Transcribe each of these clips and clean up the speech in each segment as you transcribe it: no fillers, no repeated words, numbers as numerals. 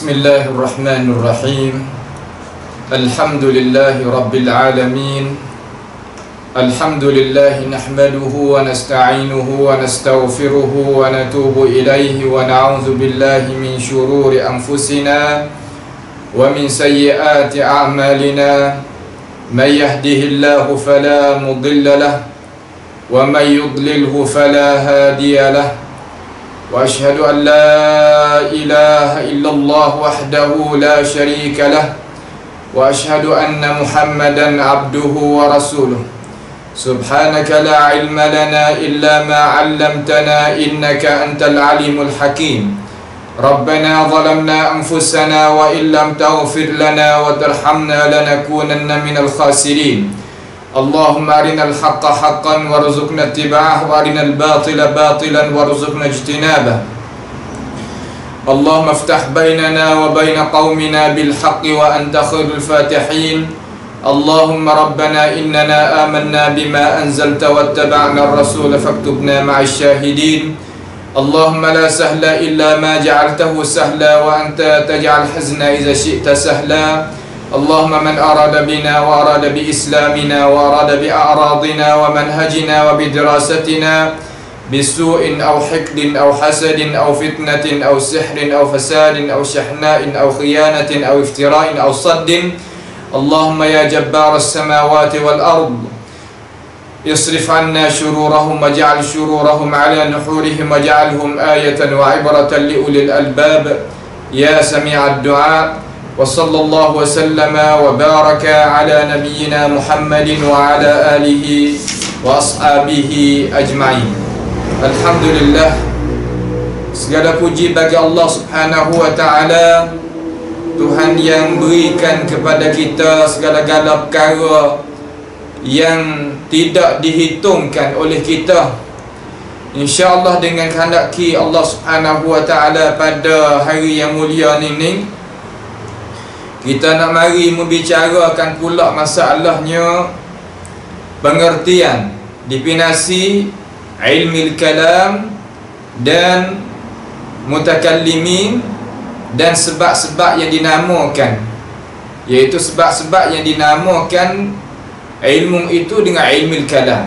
Bismillahirrahmanirrahim. Alhamdulillahi rabbil alamin. Alhamdulillahi nahmaduhu wa nasta'inuhu wa nastaghfiruhu wa natubu ilaihi wa na'udzu billahi min syururi anfusina wa min sayyiati a'malina. May yahdihillahu fala mudilla lahu wa may yudlilhu fala hadiya lahu. وأشهد أن لا إله إلا الله وحده لا شريك له وأشهد أن محمدا عبده ورسوله. سبحانك لا علم لنا إلا ما علمتنا إنك أنت العليم الحكيم. ربنا ظلمنا أنفسنا وإن لم تغفر لنا وترحمنا لنكونن من الخاسرين. اللهم أرنا الحق حقا وارزقنا اتباعه وأرنا الباطل باطلا وارزقنا اجتنابه. اللهم افتح بيننا وبين قومنا بالحق وأنت خير الفاتحين. اللهم ربنا إننا آمنا بما أنزلت واتبعنا الرسول فاكتبنا مع الشاهدين. اللهم لا سهل إلا ما جعلته سهلا وأنت تجعل الحزن إذا شئت سهلا. اللهم من أراد بنا وأراد بإسلامنا وأراد بأعراضنا ومنهجنا وبدراستنا بسوء أو حقد أو حسد أو فتنة أو سحر أو فساد أو شحناء أو خيانة أو افتراء أو صد. اللهم يا جبار السماوات والأرض اصرف عنا شرورهم واجعل شرورهم على نحورهم واجعلهم آية وعبرة لأولي الألباب يا سميع الدعاء. وصلى الله وسلم وبارك على نبينا محمد وعلى آله وأصحابه أجمعين. Alhamdulillah, segala puji bagi Allah Subhanahu wa ta'ala, Tuhan yang berikan kepada kita segala-gala perkara yang tidak dihitungkan oleh kita. InsyaAllah dengan kehendaki Allah Subhanahu wa ta'ala pada hari yang mulia ini, kita nak mari membicarakan pula masalahnya pengertian, definisi ilmu kalam dan mutakallimin dan sebab-sebab yang dinamakan, iaitu sebab-sebab yang dinamakan ilmu itu dengan ilmu kalam.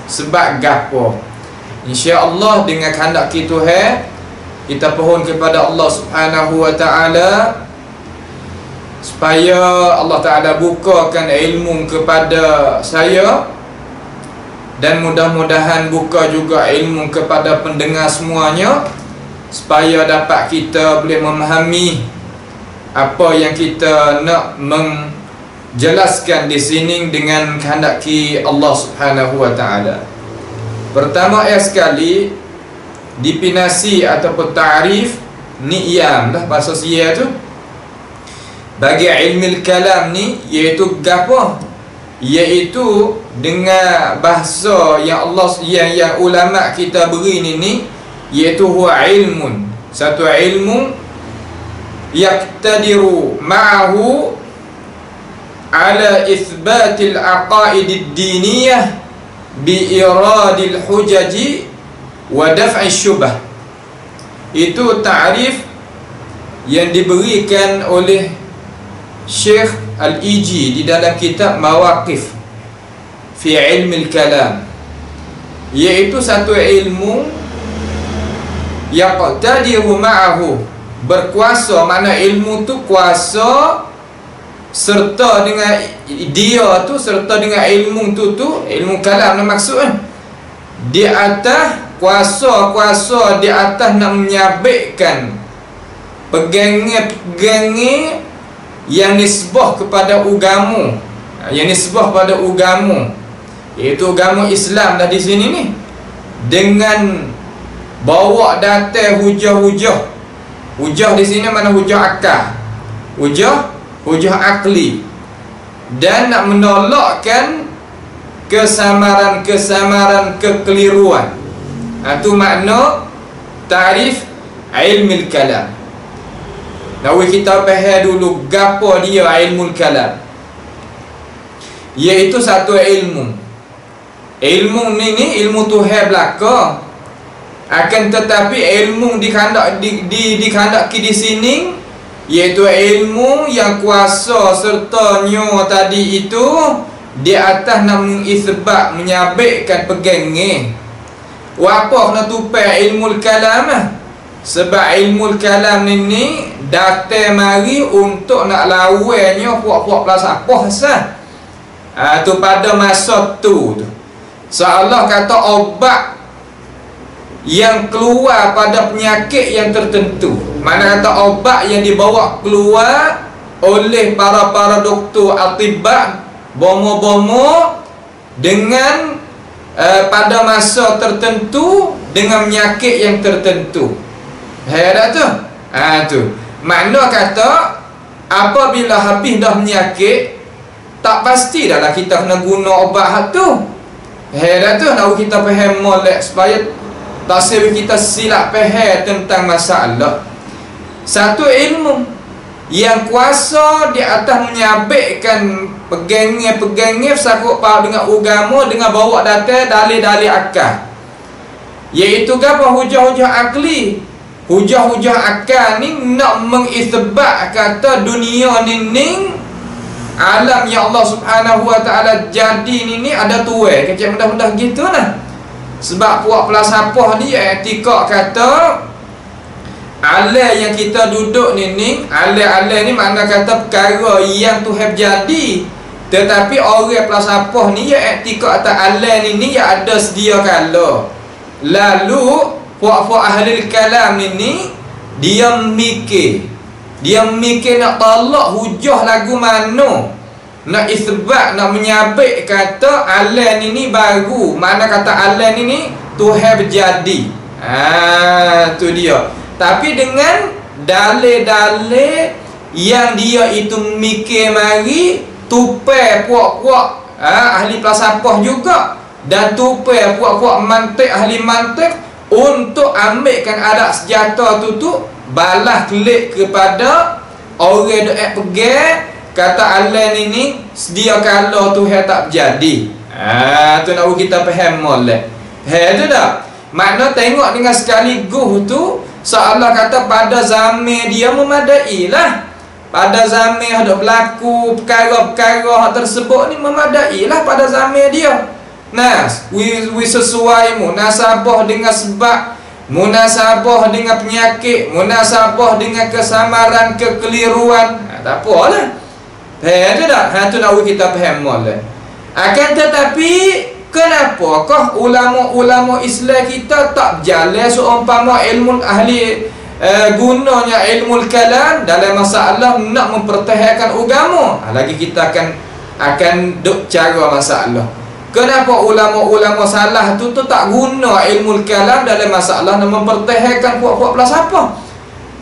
Sebab gapo? InsyaAllah dengan kehendak Tuhan, kita pohon kepada Allah Subhanahu wa ta'ala supaya Allah Ta'ala bukakan ilmu kepada saya, dan mudah-mudahan buka juga ilmu kepada pendengar semuanya, supaya dapat kita boleh memahami apa yang kita nak menjelaskan di sini dengan kehendak Allah Subhanahu wa ta'ala. Pertama sekali, definisi ataupun ta'rif ni'yam lah bahasa Sia tu bagi ilmu kalam ni, iaitu gapo? Iaitu dengan bahasa yang Allah yang ulama kita beri ni, iaitu huwa ilmun, satu ilmu yaqtadiru ma'ahu ala itsbatil aqaidid diniyah bi iradil hujaji wa daf'i syubah. Itu ta'rif yang diberikan oleh Syekh Al-Iji di dalam kitab Mawaqif fi ilmi al-kalam, iaitu satu ilmu yang qadadiru ma'ahu, berkuasa, mana ilmu tu kuasa serta dengan dia tu, serta dengan ilmu tu ilmu kalam nak maksud kan, di atas kuasa di atas nak menyabitkan pegangi yang nisbah kepada agama, iaitu agama Islam dah di sini ni, dengan bawa datang hujah di sini mana hujah akal, hujah akli, dan nak menolakkan kesamaran kekeliruan. Itu makna ta'rif ilmu kalam. Nawi kita faham dulu gapo dia ilmu kalam, iaitu satu ilmu ni ilmu Tuhan belaka, akan tetapi ilmu dikandaki di sini iaitu ilmu yang kuasa sertanya tadi itu di atas nak mengisbat, menyabitkan pegangnya. Apa kena tupai ilmu kalam? Sebab ilmu kalam ni datang mari untuk nak lawannya puak-puak falsafah sah. Tu pada masa tu seolah kata obat yang keluar pada penyakit yang tertentu. Mana kata obat yang dibawa keluar oleh para doktor atibak, bomo-bomo dengan pada masa tertentu dengan penyakit yang tertentu. Dah tu. Tu. Makna kata apabila habis dah penyakit, tak pasti dah kita kena guna obat tu. Dah tu nak kita faham molek supaya tak sebab kita silap faham tentang masalah. Satu ilmu yang kuasa di atas menyabitkan pegangnya sakut pau dengan agama, dengan bawa data dalil-dalil akal. Iaitu apa? Hujah-hujah akli. Hujah-hujah akal ni nak mengisbat kata dunia ni alam yang Allah Subhanahu Wa Taala jadi ni ada tuai. Kecil mudah-mudah gitu lah. Sebab puak falsafah ni etika kata alam yang kita duduk ni alam ni makna kata perkara yang Tuhan jadi. Tetapi orang falsafah ni etika atas alam ni yang ada sedia kala. Lalu puak-puak ahli kalam ni dia mikir nak tolak hujah lagu mana, nak isbat, nak menyabit kata alam ni baru. Mana kata alam ni Tuhan berjadi. Tu dia. Tapi dengan dalil-dalil yang dia itu mikir mari tupai puak-puak ahli falsafah juga, dan tupai puak-puak mantik, ahli mantik untuk ambilkan adat senjata tu balas klik kepada orang yang pegang kata alam ini sedia kala Tuhan tak berjadi. Tu nak kita faham molek. Tu dah. Makna tengok dengan sekaligus tu seolah kata pada zaman dia memadai lah. Pada zaman ada berlaku perkara-perkara tersebut ni memadai lah pada zaman dia. Nah, sesuai munasabah dengan sebab, munasabah dengan penyakit, munasabah dengan kesamaran, kekeliruan. Tak apalah. Tu dah. Tu nak kita faham molek. Akan tetapi kenapakah ulama-ulama Islam kita tak berjalan seumpama ilmu ahli gunanya ilmu kalam dalam masalah nak mempertahankan agama? Lagi kita akan duk cara masalah. Kenapa ulama-ulama salah tu tak guna ilmu kalam dalam masalah nak mempertahankan puak-puak falsafah?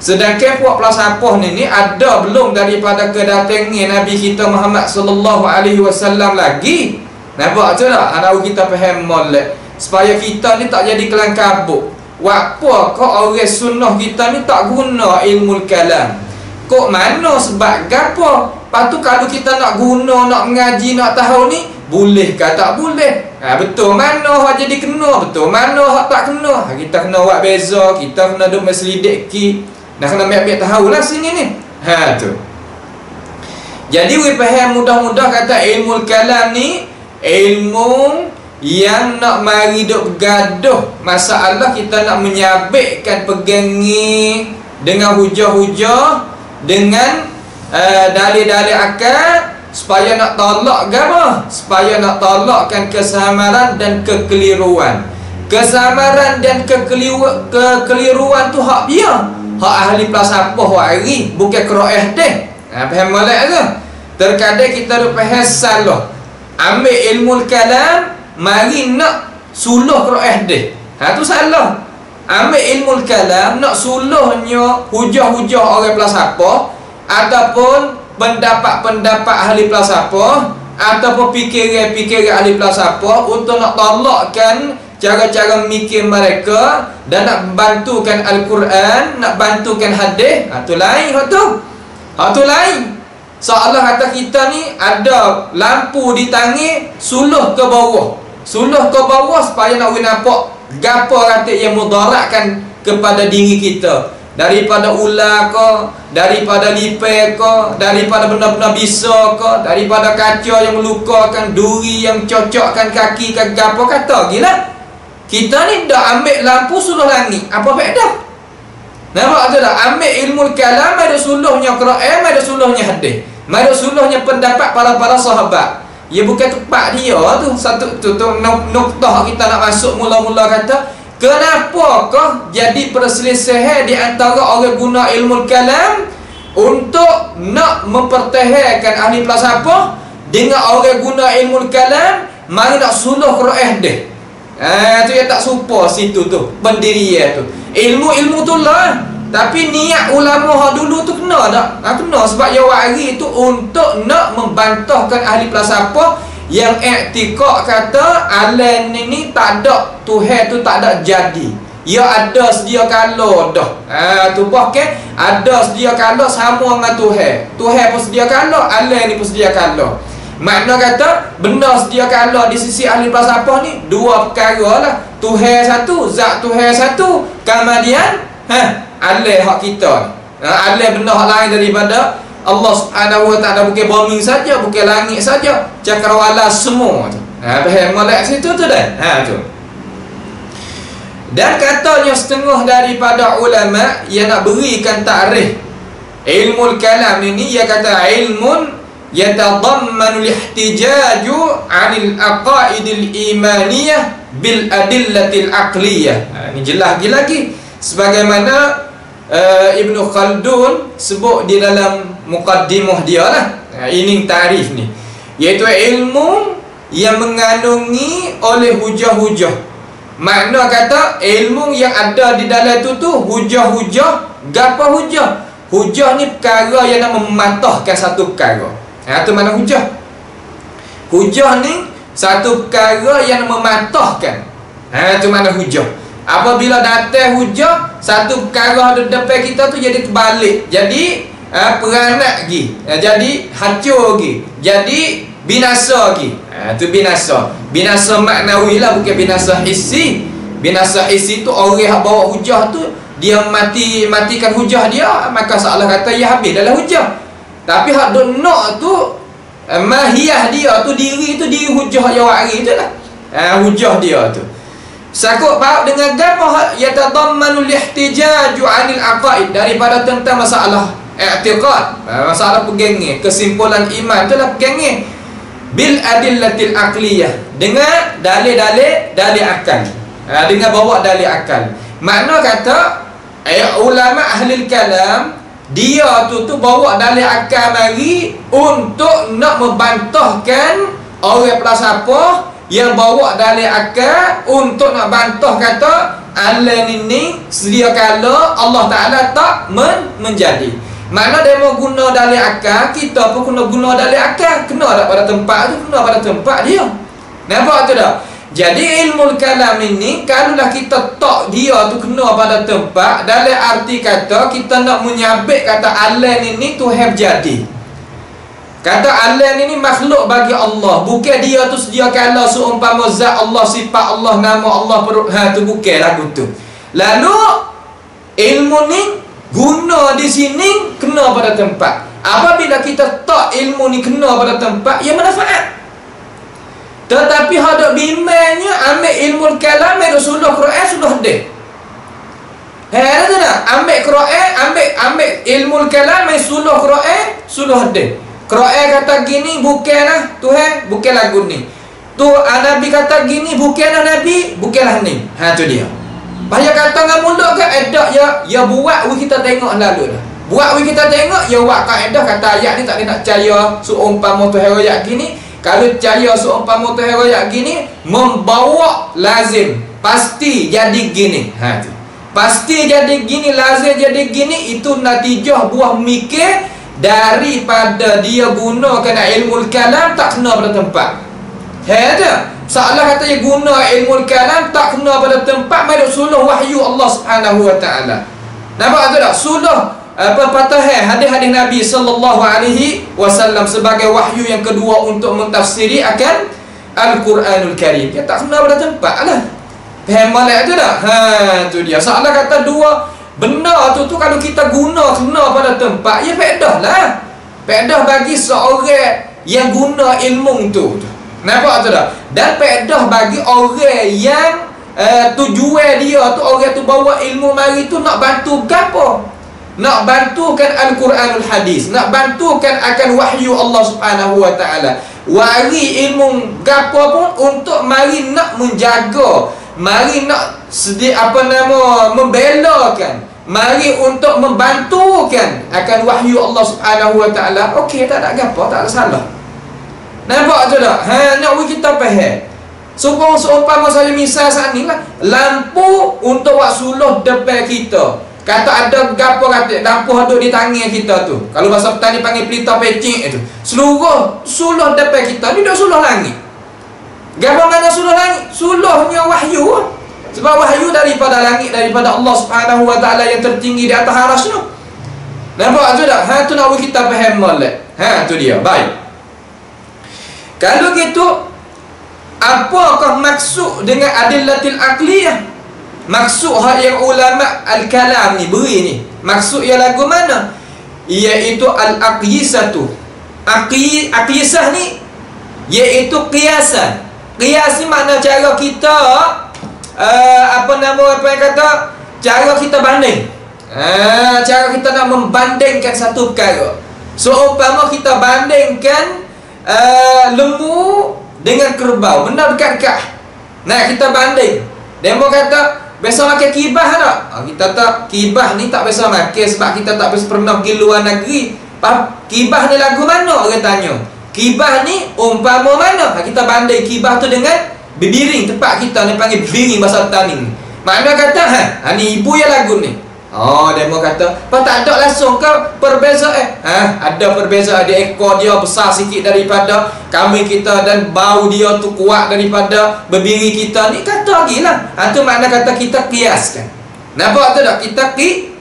Sedangkan puak falsafah ni ada belum daripada kedatangan Nabi kita Muhammad sallallahu alaihi wasallam lagi. Nampak tu tak? Anak kita faham molek supaya kita ni tak jadi kelang kabut. Apa kau orang sunnah kita ni tak guna ilmu kalam? Kok mana sebab gapo? Lepas tu kalau kita nak guna, nak mengaji, nak tahu ni, boleh ke tak boleh? Betul mana hak jadi kena, betul mana hak tak kena. Kita kena buat beza, kita kena duk meselidik ki. Nak kena ambil tahu lah sini ni. Tu. Jadi we faham mudah-mudah kata ilmu kalam ni ilmu yang nak mari duk bergaduh masalah kita nak menyabitkan pegangi dengan hujah-hujah, dengan dalil-dalil akal supaya nak tolak apa? Supaya nak tolakkan kesamaran dan kekeliruan. Kesamaran dan kekeliruan tu hak dia, hak ahli falsafah hari, bukan qiraah deh. Faham molek tu? Terkadang kita duk faham salah. Ambil ilmu kalam mari nak suluh qiraah deh. Tu salah. Ambil ilmu kalam nak suluhnya hujah-hujah orang falsafah ataupun pendapat-pendapat ahli falsafah ataupun fikiran-fikiran ahli falsafah untuk nak tolakkan cara-cara mikir mereka dan nak bantukan Al-Quran, nak bantukan hadis. Tu lain hak tu. Hak tu lain. Seolah kata kita ni ada lampu di tangi, suluh ke bawah. Suluh ke bawah supaya nak nampak gapo kata yang mudaratkan kepada diri kita. daripada ular ke, daripada lipai ke, daripada benda-benda bisa ke, daripada kaca yang melukakan, duri yang cocokkan kaki ke apa, kata gila. Kita ni dah ambil lampu suluh langit, apa faedah? Nampak tu tak? Ambil ilmu kalam, ada suluhnya Quran, ada suluhnya hadis, ada suluhnya pendapat para sahabat. Ya bukan tepat dia tu. Satu tu noktah kita nak masuk mula-mula kata, kenapakah jadi perselisihan di antara orang guna ilmu kalam untuk nak mempertahankan ahli falsafah dengan orang guna ilmu kalam mari nak suluh Quran deh. Tu yang tak serupa situ tu pendirian tu. Ilmu tu lah, tapi niat ulama dulu tu kena tak? Kena, sebab dia wari tu untuk nak membantahkan ahli falsafah yang i'tiqad kata alam ni tak ada Tuhan tu, tak ada jadi. Ya ada sedia kala dah. Tu bahkan ada sedia kala sama dengan Tuhan. Tuhan pun sedia kala, alam ni pun sedia kala. Makna kata benda sedia kala di sisi ahli falsafah ni dua perkara lah. Tuhan satu, zat Tuhan satu, kemudian alam hak kita. Alam benda hak lain daripada Allah Subhanahu wa taala, bukan bumi saja, bukan langit saja, cakrawala semua tu. Faham molek situ tu dah. Tu. Dan katanya setengah daripada ulama yang nak berikan takrif ilmu kalam ini, ia kata ilmun yatadammanu al-ihtijaju 'anil aqaidil imaniyah bil adillatil aqliyah. Ini jelas lagi sebagaimana Ibn Khaldun sebut di dalam muqaddimah dia lah. Ini tarikh ni, iaitu ilmu yang mengandungi oleh hujah-hujah. Makna kata ilmu yang ada di dalam tu hujah-hujah. Gapa hujah? Hujah ni perkara yang nak mematahkan satu perkara. Tu mana hujah? Hujah ni satu perkara yang mematahkan. Tu mana hujah? Apabila datang hujah, satu perkara di depan kita tu jadi terbalik, jadi peranak lagi, jadi hancur lagi, jadi binasa lagi. Tu binasa. Binasa maknawi lah, bukan binasa hissi. Binasa hissi tu orang yang bawa hujah tu dia matikan hujah dia, maka seolah kata ia habis dalam hujah. Tapi hak duk nak tu mahiyah dia tu, diri hujah yang wari tu lah. Hujah dia tu sakut baut dengan gapo yatadammanu al-ihtijaju 'anil aqaid, daripada tentang masalah i'tiqad, masalah pegangan kesimpulan iman tu lah pegangan bil adillatil aqliyah, dengan dalil akal, dengan bawa dalil akal. Makna kata ulama ahli kalam dia tu bawa dalil akal mari untuk nak membantahkan orang falsafah yang bawa dalil akal untuk nak bantah kata alam ini sedia kala Allah Ta'ala tak menjadi. Mana dia mau guna dalil akal, kita pun kena guna dalil akal. Kena tak pada tempat tu, kena pada tempat dia. Nampak tu tak? Jadi ilmu kalam ini kalaulah kita tak dia tu kena pada tempat, dalam arti kata kita nak menyabit kata alam ini Tuhan jadi. Kata alam ini makhluk bagi Allah, bukan dia tu sedia kala seumpama zat Allah, sifat Allah, nama Allah, tu bukan lagu tu. Lalu ilmu ni guna di sini kena pada tempat. Apabila kita tak ilmu ni kena pada tempat, ia manfaat. Tetapi hadap bimbangnya ambil ilmu kalam, ambil suluh Quran, suluh hadis. Ada tak? Ambil Quran, ambil ilmu kalam, ambil suluh Quran, suluh hadis. Quran kata gini, bukanlah Tuhan, bukan lagu ni. Tu Nabi kata gini, bukanlah Nabi, bukanlah ni. Tu dia. Bahaya kata dengan mulut ke edak ya buat kita tengok lalu dah. Buat kita tengok ya buat kaedah kata ayat ni tak nak percaya seumpama Tuhan royak gini. Kalau percaya seumpama Tuhan royak gini, membawa lazim pasti jadi gini. Tu. Pasti jadi gini, lazim jadi gini, itu natijah buah mikir daripada dia gunakan ilmu kalam tak kena pada tempat. Ada salah kata dia guna ilmu kalam tak kena pada tempat, mai suluh wahyu Allah Subhanahu wa taala. Nampak tak? Suluh pepatahan hadis-hadis Nabi sallallahu alaihi wasallam sebagai wahyu yang kedua untuk mentafsiri akan Al-Quranul Karim. Dia tak kena pada tempat lah. Faham malak tu tak? Tu dia. Salah kata Benda tu kalau kita guna kena pada tempat, ya faedah lah. Faedah bagi seorang yang guna ilmu tu. Nampak tu tak? Dan faedah bagi orang yang tujuan dia tu, orang tu bawa ilmu mari tu nak bantu gapo? Nak bantukan Al-Quranul Hadis, nak bantukan akan wahyu Allah Subhanahu wa taala. Wari ilmu gapo pun untuk mari nak menjaga, mari nak membelakan, mari untuk membantukan akan wahyu Allah Subhanahu wa taala. Okey, tak ada gapo, tak ada salah. Nampak tu tak? Nak kita faham. Seumpama saya misal saat ni lah, lampu untuk buat suluh depan kita. Kata ada gapo kata lampu duduk di tangan kita tu. Kalau bahasa petani panggil pelita pecing itu. Seluruh suluh depan kita ni duduk suluh langit. Gapo mana suluh langit? Suluhnya wahyu. Sebab wahyu daripada langit, daripada Allah Subhanahu wa taala yang tertinggi di atas arasy tu. Nampak tu tak? Tu nak kita faham molek. Tu dia. Baik. Kalau gitu, apakah maksud dengan adillatil aqliyah? Maksud yang ulama al-kalam ni beri ni, maksud yang lagu mana? Iaitu al-aqyisatu. Aqyisah ni iaitu qiyasan. Qiyas ni makna cara kita cara kita banding. Cara kita nak membandingkan satu perkara. Seumpama kita bandingkan lembu dengan kerbau, benda dekat-dekat. Nah, kita banding. Demo kata biasa makan kibah tak? Kita tak, kibah ni tak biasa makan sebab kita tak biasa pernah pergi luar negeri. Kibah ni lagu mana? Orang tanya. Kibah ni umpama mana? Kita banding kibah tu dengan bibiring. Tempat kita ni panggil bibiring bahasa tani. Makna kata ni ibu yang lagu ni. Demo kata tak ada langsung ke perbezaan? Ada perbezaan. Dia ekor dia besar sikit daripada kambing kita dan bau dia tu kuat daripada bebiri kita ni. Kata lagi lah. Tu makna kata kita kiaskan. Nampak tu tak? Kita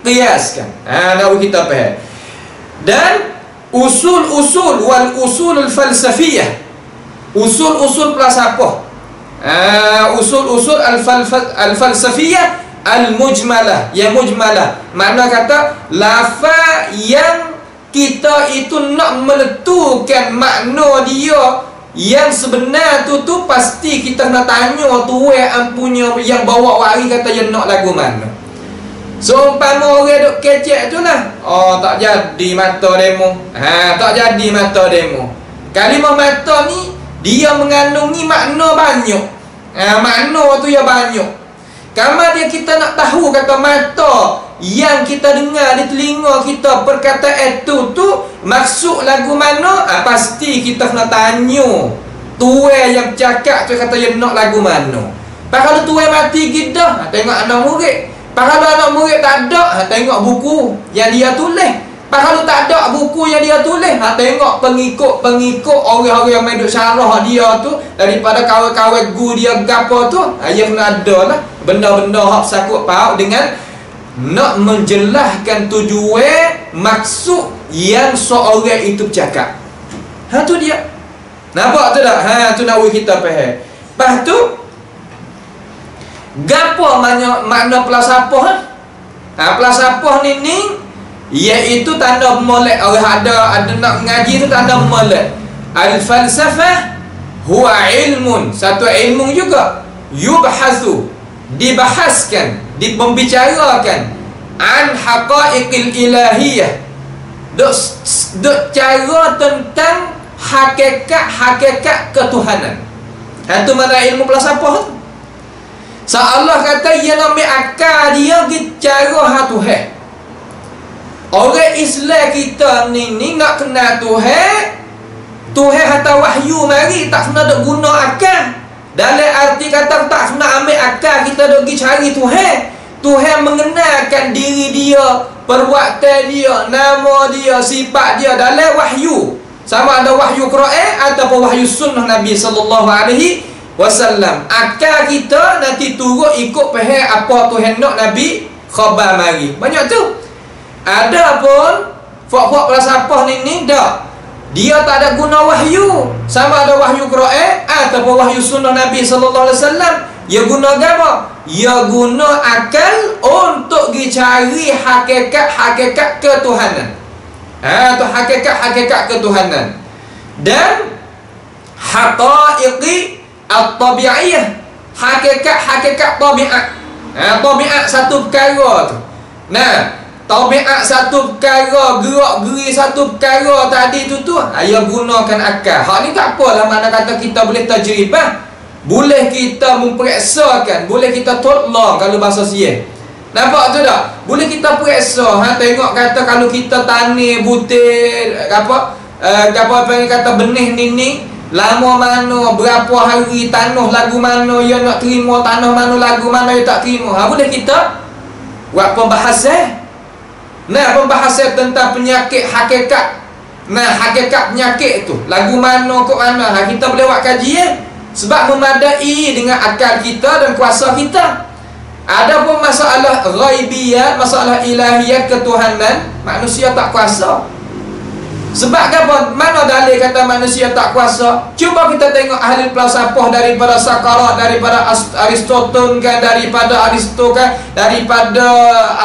kiaskan. Nak kita faham. Dan usul-usul wal usulul falsafiyah, usul-usul falsafah, usul-usul al-falsafiyah al-mujmalah, yang mujmalah, makna kata lafaz yang kita itu nak meletukan makna dia yang sebenar tu pasti kita nak tanya tu ampunya yang bawa wari kata yang nak lagu mana. So umpama orang duk kecek tu lah, tak jadi mata demo. Tak jadi mata demo. Kalimah mata ni dia mengandungi makna banyak. Makna tu ya banyak. Kamar dia kita nak tahu kata mata yang kita dengar di telinga kita perkataan itu tu maksud lagu mana, pasti kita nak tanya tuai yang cakap tu kata yang nak lagu mana. Kalau tuai mati kita, tengok anak murid. Kalau anak murid tak ada, tengok buku yang dia tulis. Kalau tak ada buku yang dia tulis, tengok pengikut orang-orang yang duduk syarah dia tu, daripada kawan-kawan guru dia gapo tu, yang ada lah benda-benda hak sakut paut dengan nak menjelaskan tujuan maksud yang seorang itu bercakap. Tu dia. Nampak tu tak? Tu nak kita faham. Lepas tu gapo makna falsafah? Falsafah ni iaitu tanda molek. Orang ada nak mengaji tu tanda molek. Al-falsafah huwa ilmun, satu ilmu juga, yubhasu, dibahaskan, dibicarakan, an haqaiqil ilahiyah, duk cara tentang hakikat ketuhanan. Itu mana ilmu falsafah tu. Allah kata yang ambil akal dia bicara Tuhan. Orang Islam kita ni nak kenal Tuhan, Tuhan hantar wahyu mari, tak kena duk guna akal. Dalam arti kata tak kena ambil akal kita duk pergi cari Tuhan. Tuhan mengenalkan diri dia, perbuatan dia, nama dia, sifat dia dalam wahyu. Sama ada wahyu Quran ataupun wahyu sunnah Nabi sallallahu alaihi wasallam. Akal kita nanti turut ikut faham apa Tuhan nak Nabi khabar mari. Banyak tu. Ada pun fak-fak falsafah ni dak. Dia tak ada guna wahyu. Sama ada wahyu Quran ataupun wahyu sunnah Nabi sallallahu alaihi wasallam. Ya guna apa? Ya guna akal untuk dicari hakikat ketuhanan. Tu hakikat ketuhanan. Dan haqaiqi at-tabi'iyah, hakikat tabiat. Tabiat satu perkara tu. Nah, tabiat satu perkara, gerak-geri satu perkara tadi tu ya gunakan akal. Hak ni tak apalah, mana kata kita boleh tajribah, boleh kita memperiksakan, boleh kita tolong kalau bahasa Sieh. Nampak tu tak? Boleh kita periksa, tengok kata kalau kita tani butir apa panggil kata benih ni lama mana, berapa hari, tanah lagu mana yang nak terima, tanah mana lagu mana yang tak terima. Boleh kita buat pembahasan. Nah, pembahasan tentang penyakit hakikat. Nah, hakikat penyakit tu lagu mana kok mana. Kita boleh buat kajian sebab memadai dengan akal kita dan kuasa kita. Ada pun masalah ghaibiyat, masalah ilahiyat ketuhanan, manusia tak kuasa. Sebab apa? Mana dalil kata manusia tak kuasa? Cuba kita tengok ahli falsafah daripada Sakarat, daripada Aristotle kan, daripada Aristo kan, daripada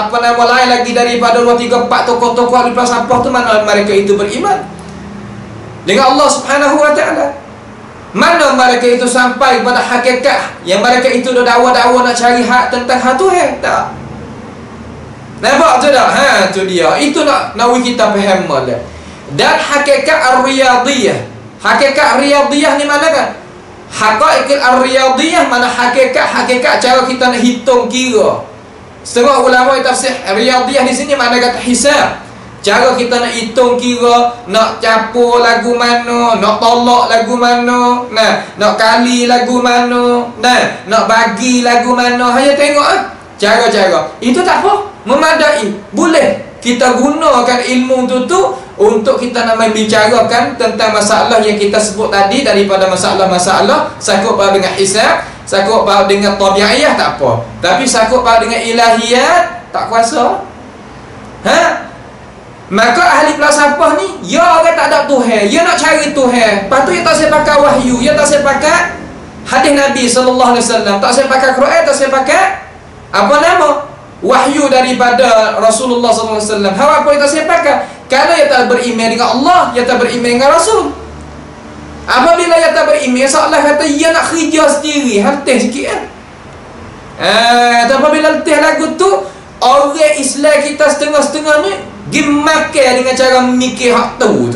apa nama lain lagi, daripada 2, 3, 4 tokoh-tokoh ahli falsafah tu, mana mereka itu beriman dengan Allah Subhanahu wa taala? Mana mereka itu sampai kepada hakikat yang mereka itu dah dakwa-dakwa nak cari hak tentang hak Tuhan? Tak. Nampak tu tak? Tu dia. Itu nak kita faham lah. Dan hakikat ar-riyadiyah. Hakikat riyadiyah ni mana kan? Haqaiq ar-riyadiyah mana hakikat cara kita nak hitung kira. Setengah ulama tafsir riyadiyah di sini mana kata hisab. Cara kita nak hitung kira, nak capur lagu mana, nak tolak lagu mana, nak kali lagu mana, nak bagi lagu mana. Hanya tengok cara-cara. Itu tak apa, memadai. Boleh kita gunakan ilmu tu untuk kita nak membicarakan tentang masalah yang kita sebut tadi, daripada masalah-masalah sakut paut dengan hisab, sakut paut dengan tabi'iyah, tak apa. Tapi sakut paut dengan ilahiyat, tak kuasa. Maka ahli falsafah ni, ya orang tak ada Tuhan, dia nak cari Tuhan. Lepas tu dia tak saya pakai wahyu, dia tak saya pakai hadis Nabi SAW, tak saya pakai Quran, tak saya pakai apa nama wahyu daripada Rasulullah SAW. Apa yang tak saya pakai? Kerana dia tak beriman dengan Allah, dia tak beriman dengan Rasul. Apabila dia tak beriman, seolah kata dia nak kerja sendiri, hartih sikit kan. Apabila letih lagu tu, orang Islam kita setengah-setengah ni gimakan dengan cara mikir hak tu.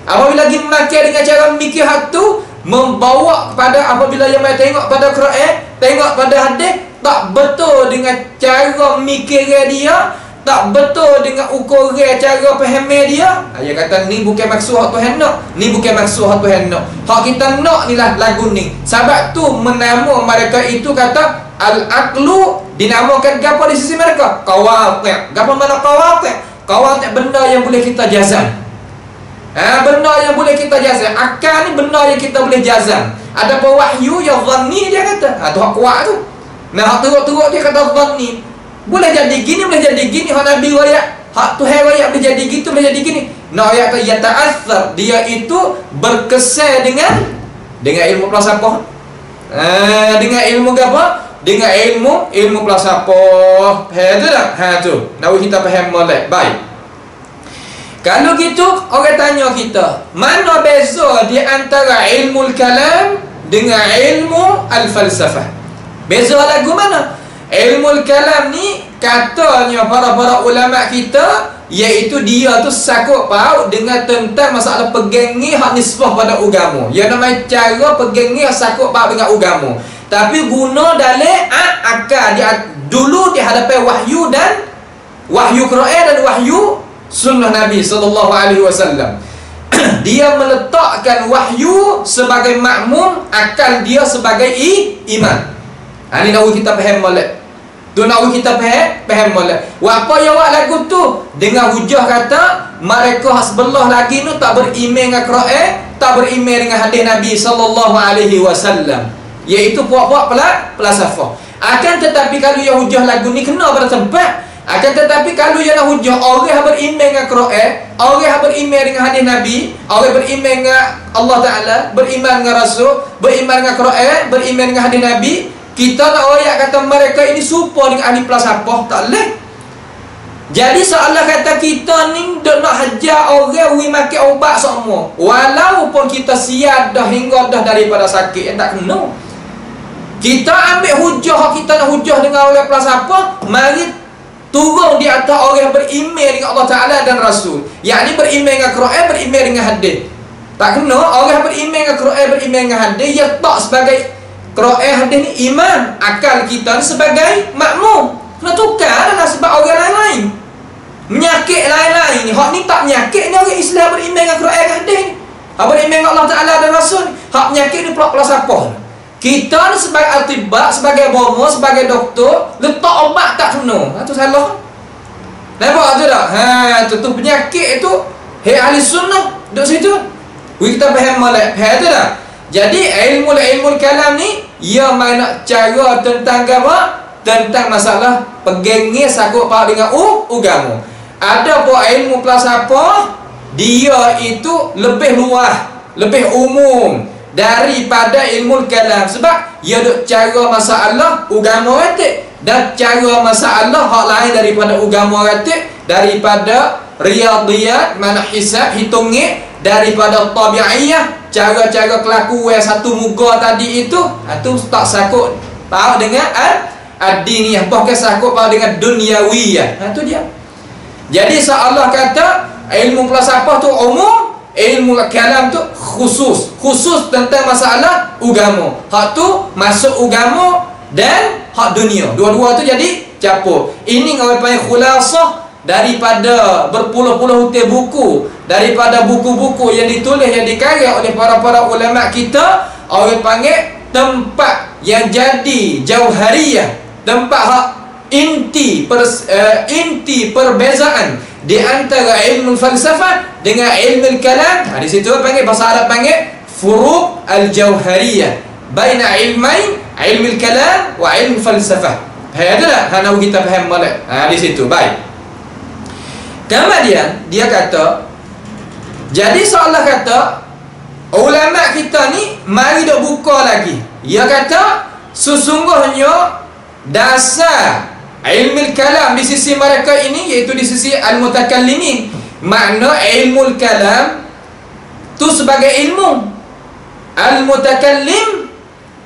Apabila gimakan dengan cara mikir hak tu, membawa kepada apabila yang mai tengok pada Quran, tengok pada hadis, tak betul dengan cara mikir dia, tak betul dengan ukuran cara faham dia. Dia kata ni bukan maksud hak Tuhan nak, ni bukan maksud hak Tuhan nak. Hak kita nak ni lah lagu ni. Sebab tu menama mereka itu kata al-aqlu, dinamakan apa di sisi mereka? Qawati'. Apa mana qawati'? Qawati' benda yang boleh kita jazam. Benda yang boleh kita jazam. Akal ni benda yang kita boleh jazam. Ada apa wahyu yang dhanni dia kata. Tu hak kuat tu. Nah, hak teruk-teruk dia kata dhanni. Boleh jadi gini, boleh jadi gini. Hak Nabi wayak, hak Tuhan wayak boleh jadi gitu, boleh jadi gini. Nah, ayat tu ya ta'athar, dia itu berkesan dengan ilmu falsafah. Dengan ilmu apa? Dengan ilmu falsafah. Tu tak? Tu. Nak kita faham molek. Baik. Kalau gitu, orang tanya kita, mana beza di antara ilmu kalam dengan ilmu al-falsafah? Beza lagu mana? Ilmu kalam ni katanya para ulama kita, iaitu dia tu sakut paut dengan tentang masalah pegangi hak nisbah pada agama. Yang namanya cara pegangi sakut paut dengan agama. Tapi guna dalil akal dia dulu di hadapan wahyu dan wahyu Quran dan wahyu sunnah Nabi SAW. Dia meletakkan wahyu sebagai makmum, akal dia sebagai iman. Ini nak kita faham molek. Tu nak kita faham molek. Apa yang buat lagu tu dengan hujah kata mereka sebelah lagi tu tak beriman dengan Quran, tak beriman dengan hadis Nabi SAW. Iaitu puak-puak falsafah. Akan tetapi kalau yang hujah lagu ni kena pada tempat. Akan tetapi kalau yang nak hujah orang yang beriman dengan Quran, orang yang beriman dengan hadis Nabi, orang yang beriman dengan Allah Ta'ala, beriman dengan Rasul, beriman dengan Quran, beriman dengan hadis Nabi, Kita nak royak kata mereka ini serupa dengan ahli falsafah, tak boleh. Jadi seolah kata kita ni dok nak hajar orang we makan ubat semua. Walaupun kita siap dah hingga dah daripada sakit, tak kena. Kita ambil hujah, kita nak hujah dengan orang falsafah, mari turun di atas orang beriman dengan Allah Ta'ala dan Rasul. Yakni beriman dengan Quran, beriman dengan hadis. Tak kena orang beriman dengan Quran, beriman dengan hadis, ya tak sebagai Quran hadis ni iman, akal kita ni sebagai makmum. Kena tukarlah sebab orang lain-lain. Menyakit lain-lain ni. Hak ni tak menyakit ni orang Islam beriman dengan Quran hadis ni. Hak beriman dengan Allah Ta'ala dan Rasul ni. Hak menyakit ni pula falsafah. Kita ni sebagai atibak, sebagai bomo, sebagai doktor, letak obat tak kena. Itu salah. Nampak tu tak? Tu penyakit tu. Hei ahli sunnah duduk situ. Kita faham molek. Tu tak? Jadi ilmu kalam ni, ia main nak cara tentang apa? Tentang masalah pegengnya sakut pak dengan agama. Ada pun ilmu falsafah, dia itu lebih luas, lebih umum daripada ilmu kalam. Sebab ia duk cara masalah agama ratik, dan cara masalah hak lain daripada agama ratik, daripada riyadiyat, mana hisab, hitungnya, daripada tabi'iyah, cara-cara kelakuan satu muka tadi itu tak sakut tahu dengan ad-diniyah, bahkan sakut tahu dengan dunyawiyah. Itu dia. Jadi seolah kata ilmu falsafah tu umum, ilmu kalam tu khusus tentang masalah agama. Hak tu masuk agama dan hak dunia. Dua-dua tu jadi campur. Ini orang panggil khulasah daripada berpuluh-puluh hutih buku, daripada buku-buku yang ditulis, yang dikarya oleh para ulama kita. Orang panggil tempat yang jadi jauhariyah, tempat hak inti perbezaan di antara ilmu falsafah dengan ilmu kalam. Di situ panggil, bahasa Arab panggil furuq al-jauhariyah baina ilmain, ilmu kalam wa ilmu falsafah. Ada tak? Nak kita faham molek. Di situ. Baik. Kemudian dia kata, jadi seolah kata ulama kita ni mari dok buka lagi. Dia kata sesungguhnya dasar ilmu kalam di sisi mereka ini, iaitu di sisi al-mutakallimin. Makna ilmu kalam tu sebagai ilmu. Al-mutakallim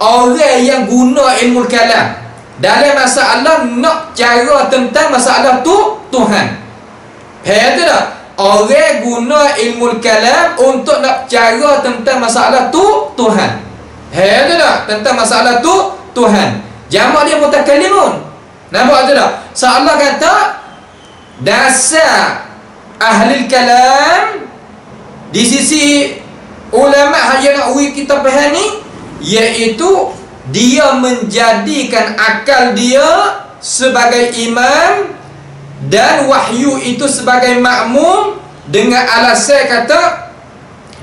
orang yang guna ilmu kalam dalam masalah nak cara tentang masalah tu Tuhan. Itu tak? Orang guna ilmu kalam untuk nak cara tentang masalah tu Tuhan. Itu tak? Tentang masalah tu Tuhan. Jamak dia mutakallimun. Nampak tu tak? Seolah kata dasar ahli kalam di sisi ulama yang nak kita faham ni, iaitu dia menjadikan akal dia sebagai imam dan wahyu itu sebagai makmum, dengan alasan kata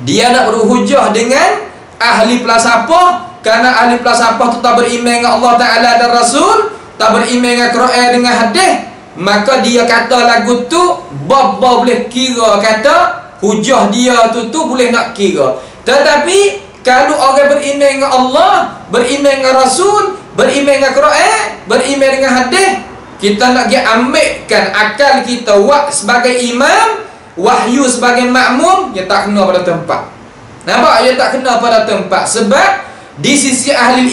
dia nak berhujah dengan ahli falsafah, kerana ahli falsafah tu tak beriman dengan Allah Ta'ala dan Rasul, tak beriman dengan Quran dengan hadis. Maka dia kata lagu tu bab-bab boleh kira, kata hujah dia tu boleh nak kira. Tetapi kalau orang beriman dengan Allah, beriman dengan Rasul, beriman dengan Quran, beriman dengan hadis, kita nak ambilkan akal kita sebagai imam, wahyu sebagai makmum, dia tak kena pada tempat. Nampak? Dia tak kena pada tempat. Sebab di sisi ahli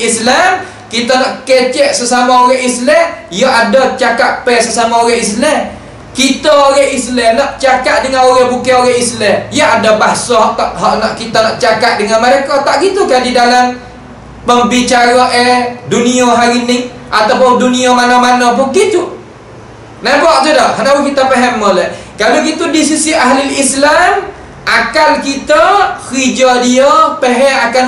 Islam, kita nak kecek sesama orang Islam, ia ada cakap sesama orang Islam. Kita orang Islam nak cakap dengan orang bukan orang Islam, ia ada bahasa kita nak cakap dengan mereka. Tak gitu kan di dalam pembicaraan dunia hari ni, ataupun dunia mana-mana pun gitu. Nampak tu tak? Kenapa kita faham molek? Kalau gitu di sisi ahli Islam, akal kita khija dia faham akan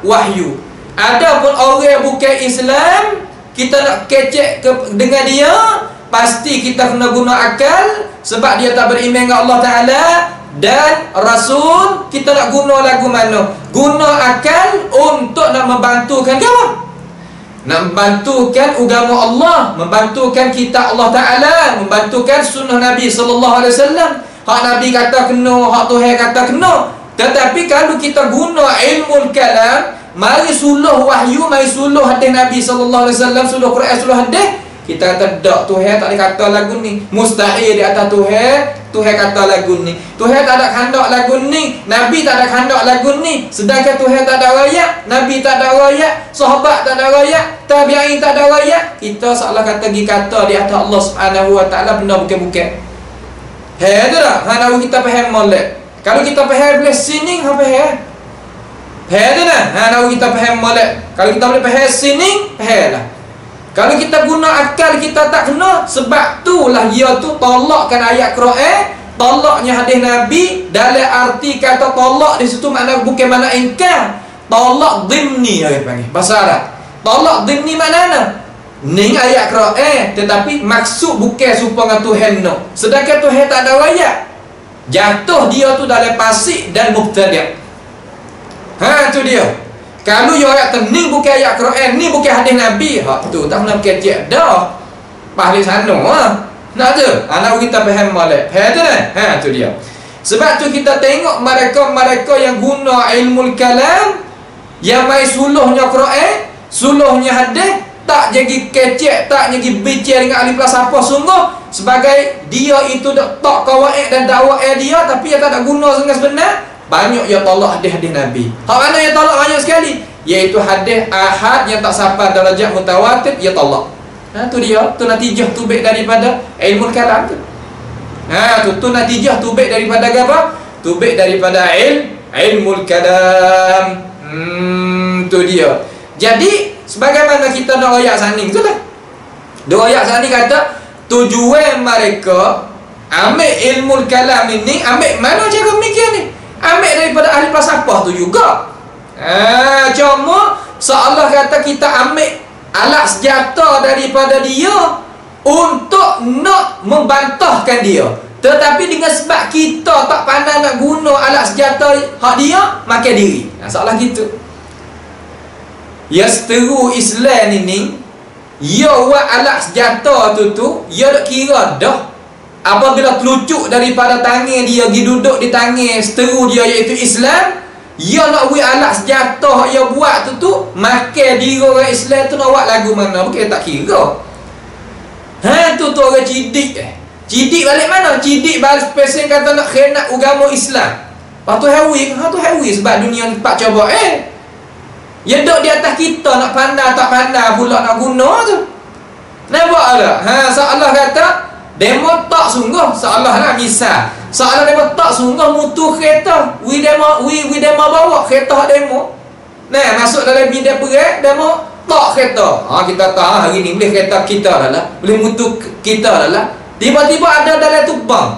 wahyu. Adapun orang bukan Islam, kita nak kecek dengan dia, pasti kita kena guna akal. Sebab dia tak beriman dengan Allah Ta'ala dan Rasul, kita nak guna lagu mana? Guna akal untuk nak membantukan apa? Nak membantukan agama Allah, membantukan kitab Allah Ta'ala, membantukan sunnah Nabi SAW. Hak Nabi kata kena, hak Tuhan kata kena. Tetapi kalau kita guna ilmu kalam mari suluh wahyu, mari suluh hadis Nabi sallallahu alaihi wasallam, suluh Quran, suluh hadis. Kita kata dak, Tuhan tak boleh kata lagu ni. Mustahil di atas Tuhan kata lagu ni. Tuhan tak ada khandak lagu ni, Nabi tak ada khandak lagu ni. Sedangkan Tuhan tak ada rakyat, Nabi tak ada rakyat, sahabat tak ada rakyat, tabi'in tak ada rakyat. Kita seolah kata pergi kata di atas Allah Subhanahu wa taala benda bukan-bukan. Hei tu dah, nak kita faham molek. Kalau kita faham boleh sini, ha faham. Hei tu dah, nak kita faham molek. Kalau kita boleh faham sini, faham lah. Kalau kita guna akal kita tak kena, sebab itulah dia tu tolakkan ayat Quran, tolaknya hadis Nabi. Dalam arti kata tolak di situ makna bukan makna ingkar. Tolak dhimni orang panggil bahasa Arab. Tolak dhimni makna ni ayat Quran, tetapi maksud bukan supaya Tuhan no. Sedangkan Tuhan tak ada ayat. Jatuh dia tu dalam fasik dan mubtadi'. Ha tu dia. Kalau you ayat tu ni bukan ayat Quran, ni bukan hadis Nabi, hak tu tak nak kecek dah. Pahli sana ah. Nak je. Anak kita faham molek. Faham tu kan? Tu dia. Sebab tu kita tengok mereka yang guna ilmu kalam, yang mai suluhnya Quran, suluhnya hadis, tak jadi kecek, tak jadi bicara dengan ahli falsafah sungguh, sebagai dia itu tak kawaid dan dakwah dia, tapi dia tak ada guna dengan sebenar. Banyak yang tolak hadis-hadis Nabi. Hak mana yang tolak banyak sekali, iaitu hadis ahad yang tak sampai darajat mutawatir, dia tolak. Tu dia, tu natijah tubik daripada ilmu kalam tu. Tu natijah tubik daripada apa? Tubik daripada ilmu kalam. Tu dia. Jadi sebagaimana kita nak ayat sani tu lah. Dua ayat sani kata tujuan mereka ambil ilmu kalam ini, ambil mana cara mikir ni? Ambil daripada ahli falsafah tu juga. Cuma seolah kata kita ambil alat senjata daripada dia untuk nak membantahkan dia. Tetapi dengan sebab kita tak pandai nak guna alat senjata hak dia, makan diri. Seolah gitu. Ya seteru Islam ini, ya buat alat senjata tu, ya tak kira dah. Apabila telucuk daripada tangan dia, pergi duduk di tangan seteru dia iaitu Islam, dia nak buat alat senjata dia buat tu makan diri orang Islam tu nak buat lagu mana, bukan tak kira. Tu orang cidik. Cidik balik mana? Cidik balik pesen kata nak khianat agama Islam. Lepas tu hawi sebab dunia ni pak coba dia duduk di atas kita, nak pandai tak pandai pula nak guna tu. Nampak tak? Seolah kata demo tak sungguh, seolah lah misal seolah demo tak sungguh mutu kereta, we demo bawa kereta demo. Masuk dalam bidang perang, demo tak kereta. Kita tahu hari ni boleh kereta kita dah lah, boleh mutu kita dah lah. Tiba-tiba ada dalam tu bang.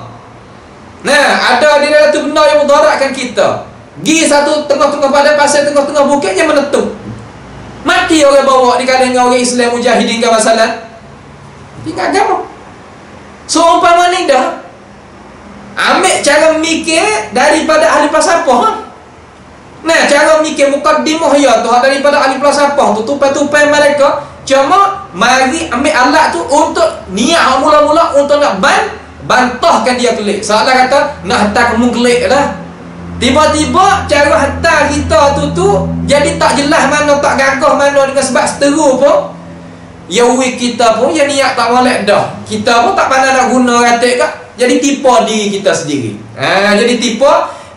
Ada di dalam tu benda yang mudaratkan kita. Gi satu tengah-tengah pada pasal tengah-tengah bukit yang menetuk. Mati orang bawa di kalangan orang Islam mujahidin ke masalah. Tinggal agama. So umpama ni dah ambil cara mikir daripada ahli falsafah. Cara mikir mukaddimah ya tu daripada ahli falsafah tu, tupai-tupai mereka. Cuma mari ambil alat tu untuk niat mula-mula untuk nak bantahkan dia kelik. Seolah kata nak hantar kamu kelik lah. Tiba-tiba cara hantar kita tu jadi tak jelas mana, tak gagah mana, dengan sebab seteru pun ya kita pun ya niat tak molek dah. Kita pun tak pandai nak guna ratik kak. Jadi tipu diri kita sendiri. Jadi tipu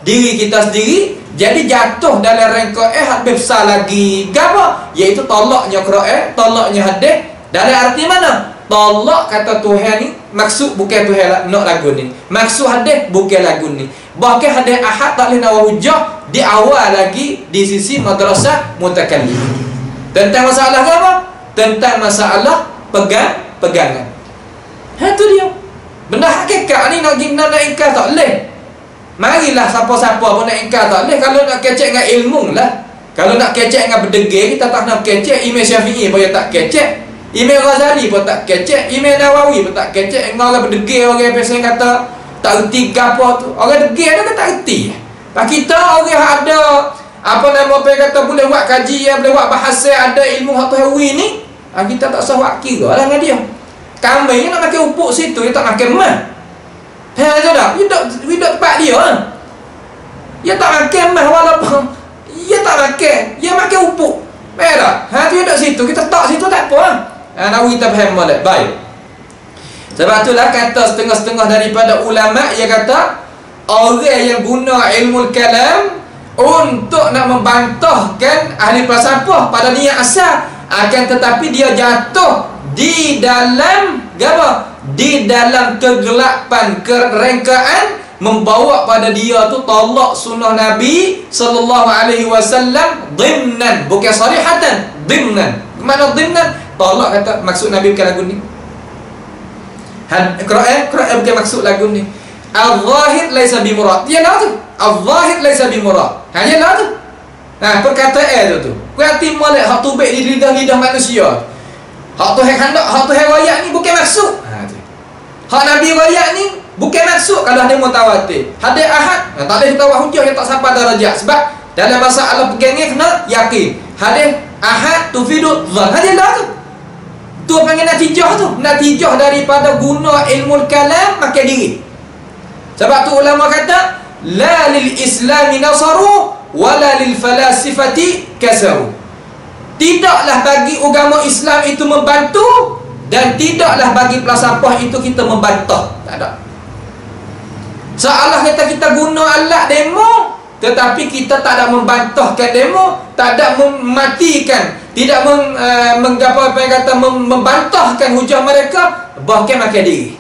diri kita sendiri. Jadi jatuh dalam rangka lebih besar lagi. Apa? Iaitu tolaknya Quran, tolaknya hadis. Dalam arti mana? Tolak kata Tuhan ni, maksud bukan Tuhan nak lagu ni. Maksud hadis bukan lagu ni. Bahkan hadis ahad tak boleh nak hujah di awal lagi di sisi madrasah mutakallim. Tentang masalah apa? Tentang masalah pegangan. Tu dia. Benda hakikat ni nak ingkar tak boleh. Marilah siapa-siapa pun nak ingkar tak boleh. Kalau nak kecek dengan ilmu lah. Kalau nak kecek dengan berdegil, kita tak nak kecek. Imam Syafi'i pun tak kecek, Imam Ghazali pun tak kecek, Imam Nawawi pun tak kecek. Orang berdegil, orang biasa kata tak erti ke apa tu. Orang degil tu kan tak erti. Pak kita orang ada apa nama kata boleh buat kajian, boleh buat bahasa, ada ilmu hak tahwi ni, kita tak usah buat kira lah dengan dia. Kambing nak makan upuk situ, dia tak makan mah. Dia dah, dia tempat dia. Dia tak makan mah walaupun Dia tak makan, dia makan upuk merah. Tu duduk situ, kita tak situ tak apa. Nak kita faham molek. Baik. Sebab itulah kata setengah-setengah daripada ulama, dia kata orang yang guna ilmu kalam untuk nak membantahkan ahli falsafah pada niat asal, akan tetapi dia jatuh di dalam apa? Di dalam kegelapan, kerengkaan, membawa pada dia tu tolak sunnah Nabi sallallahu alaihi wasallam dhimnan, bukan sarihatan, dhimnan. Mana dhimnan? Tolak kata maksud Nabi bukan lagu ni. Quran bukan maksud lagu ni. Al-zahir laisa bimurad. Dia lah tu. Al-zahir laisa bimurad. Dia lah tu. Perkataan tu. Kau hati molek hak tubik di lidah-lidah manusia. Hak tu hendak, hak tu riwayat ni bukan maksud. Hak Nabi riwayat ni bukan maksud kalau ada mutawatir. Hadis ahad, tak boleh kita buat hujah yang tak sampai darajat. Sebab dalam masalah pegangan kena yakin. Hadis ahad tufidu dhann. Hadis lah tu. Tu panggil natijah tu. Natijah daripada guna ilmu kalam makan diri. Sebab tu ulama kata la lil islami nasaru wala lil falasifati kasaru. Tidaklah bagi agama Islam itu membantu, dan tidaklah bagi falsafah itu kita membantah. Tak ada. Seolah kita guna alat demo, tetapi kita tak ada membantahkan demo, tak ada mematikan, tidak membantahkan hujah mereka, bahkan makan diri.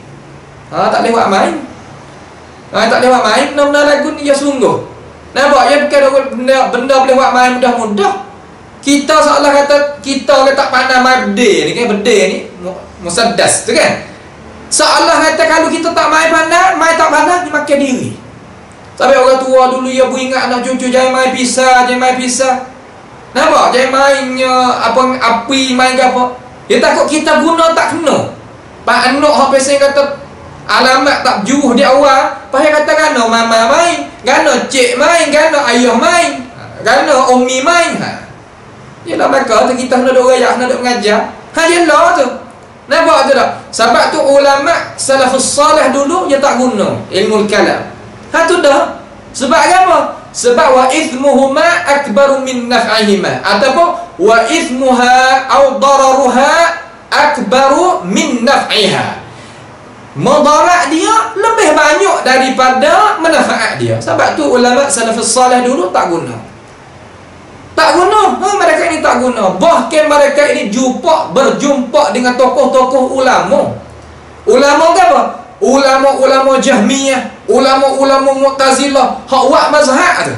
Tak boleh buat main. Tak boleh buat main. Benda-benda lagu ni ya sungguh. Nampak ya, bukan benda boleh buat main mudah-mudah. Kita seolah kata kita tak pandai main berde ni kan, berde ni musaddas tu kan. Seolah kata kalau kita tak main pandai, main tak pandai, dia makan diri. Sampai orang tua dulu ya beringat anak cucu jangan main pisah, jangan main pisah. Nampak? Jangan mainnya api main ke apa. Dia takut kita guna tak kena. Pak anak hak pesen kata alamat tak juh di awal, payah kata gana mama main, gana cik main, gana ayah main, gana umi main. Yalah maka tu kita nak duk rayak, nak duk mengajar. Yalah tu. Nampak tu tak? Sebab tu ulama salafus salih dulu dia tak guna ilmu kalam. Tu dah. Sebab apa? Sebab wa ithmuhuma akbaru min naf'ihima, ataupun wa ithmuha au dararuha akbaru min naf'iha. Mudarat dia lebih banyak daripada manfaat dia. Sebab tu ulama salafus salih dulu tak guna. Tak guna, mereka ini tak guna. Bahkan mereka ini berjumpa dengan tokoh-tokoh ulama. Ulama ke apa? Ulama-ulama Jahmiyah, ulama-ulama Mu'tazilah, hak wak mazhab tu.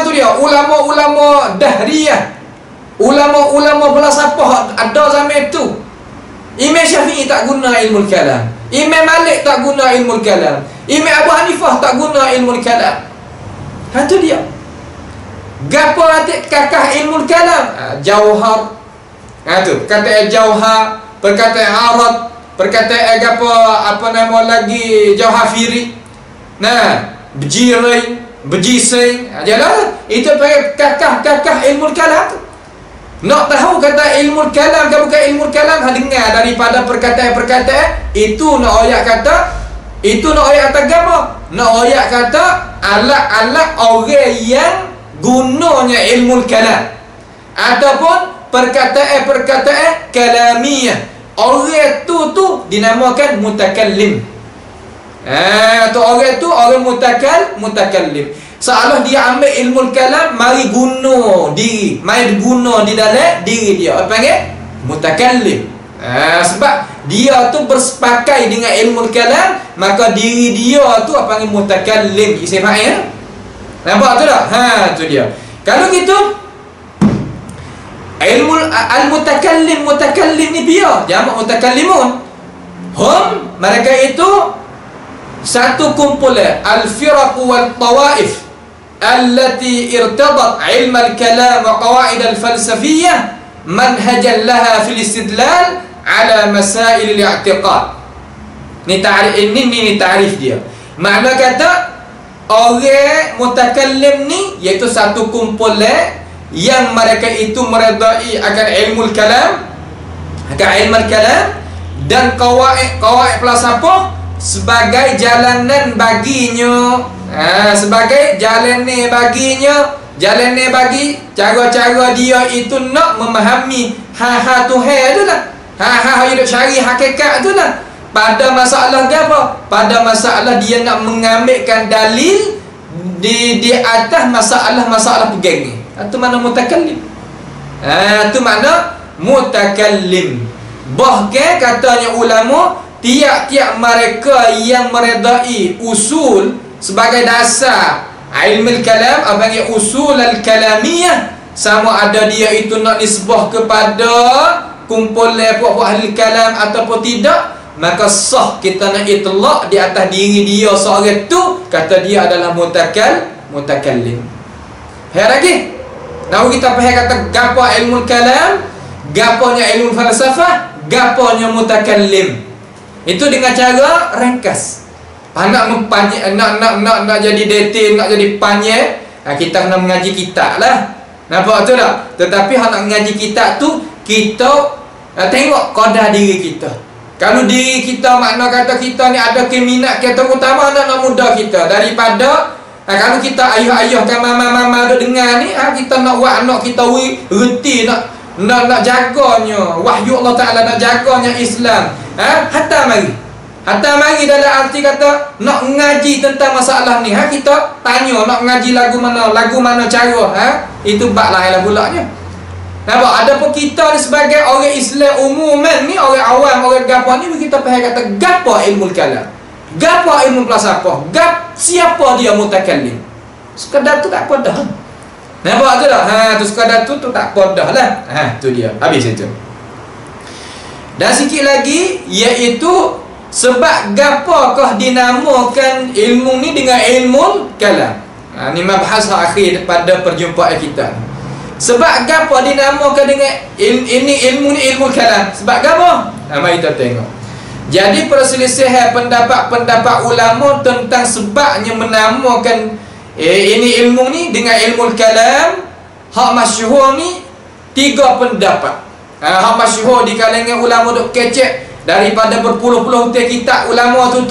Tu dia, ulama-ulama Dahriyah, ulama-ulama falsafah ada zaman itu. Imam Syafi'i tak guna ilmu kalam. Imam Malik tak guna ilmu kalam. Imam Abu Hanifah tak guna ilmu kalam. Tu dia. Gapo arti kakah ilmu kalam? Jauhar. Tu, perkataan jauhar, perkataan arad, perkataan apa nama lagi jauhafiri. Bejiri, bejising. Jalah, itu pakai kakah ilmu kalam tu. Nak tahu kata ilmu kalam ke bukan ilmu kalam, dengar daripada perkataan-perkataan itu. Nak ayat kata itu, nak ayat kata apa? Nak ayat kata alat-alat orang yang gunanya ilmu kalam, ataupun perkataan-perkataan kalamiyah. Orang tu dinamakan mutakallim. Tu orang tu orang mutakallim. Seolah dia ambil ilmu kalam, mari guna diri, mari guna di dalam diri dia. Apa panggil? Mutakallim. Sebab dia tu bersepakai dengan ilmu kalam, maka diri dia tu apa panggil mutakallim. Isim fa'il. Nampak tu tak? Tu dia. Kalau gitu, ilmu mutakallim ni dia jamak mutakallimun. Mereka itu satu kumpulan al-firaq wal tawaif allati irtadat ilm al-kalam wa qawaid al-falsafiyyah manhajan laha fil istidlal ala masail al-i'tiqad. Ni ta'rif dia. Makna kata orang mutakallim ni iaitu satu kumpulan yang mereka itu meredai akan ilmu kalam, dan qawaid falsafah sebagai jalanan baginya, sebagai jalan ni baginya jalan ni bagi cara-cara dia itu nak memahami ha Tuhan tu lah. Ha hidup syar'i hakikat tu lah. Pada masalah apa? Pada masalah dia nak mengambilkan dalil di atas masalah pegang ni. Itu mana mutakallim. Itu makna mutakallim. Bahkan katanya ulama, tiap-tiap mereka yang meredai usul sebagai dasar ilmu kalam, panggil usul al-kalamiyah, sama ada dia itu nak nisbah kepada kumpulan puak-puak ahli kalam ataupun tidak, maka sah kita nak itlaq di atas diri dia seorang tu, kata dia adalah mutakallim. Faham lagi? Nah, kita faham kata gapo ilmu kalam, gaponya ilmu falsafah, gaponya mutakallim. Itu dengan cara ringkas. Nak mempanjang, nak jadi detail, nak jadi panjang, kita kena mengaji kitab lah. Nampak tu tak? Tetapi nak mengaji kitab tu, kita tengok qadar diri kita. Kalau diri kita, makna kata kita ni ada keminat, kita utama anak muda kita daripada kalau kita ayah-ayah kan mama-mama duk dengar ni, kita nak buat anak kita reti, nak jaganya wahyu Allah Ta'ala, nak jaganya Islam. Hatta mari dalam arti kata nak ngaji tentang masalah ni, kita tanya nak ngaji lagu mana cara, itu bak lain lah pulaknya. Nampak? Adapun kita ni sebagai orang Islam umuman ni, orang awam, orang gapo ni, kita faham kata gapo ilmu kalam, gapo ilmu falsafah, siapa dia mutakallim. Sekadar tu tak podah. Nampak tu tak? Tu sekadar tu tak podah lah. Tu dia. Habis itu. Dan sikit lagi, iaitu sebab gapakah dinamakan ilmu ni dengan ilmu kalam. Ni mabahas akhir pada perjumpaan kita. Sebab gapo dinamakan dengan ini ilmu ni ilmu kalam? Sebab gapo? Mari kita tengok. Jadi perselisihan pendapat ulama tentang sebabnya menamakan ini ilmu ni dengan ilmu kalam, hak masyhur ni 3 pendapat. Hak masyhur di kalangan ulama duk kecek daripada berpuluh-puluh kitab ulama tu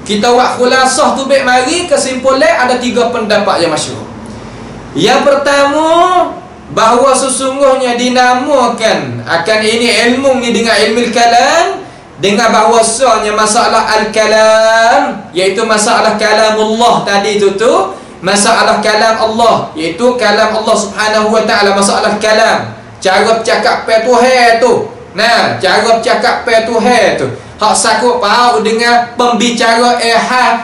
kita buat khulasah tu baik, mari kesimpulan ada 3 pendapat yang masyhur. Yang pertama, bahawa sesungguhnya dinamakan akan ini ilmu ni dengan ilmu kalam, dengan bahawasanya masalah al-kalam, iaitu masalah kalamullah tadi tu masalah kalam Allah, iaitu kalam Allah Subhanahu wa ta'ala, masalah kalam, cara bercakap pe Tuhan tu. Nah, cara bercakap pe Tuhan tu, hak sakut pau dengan pembicara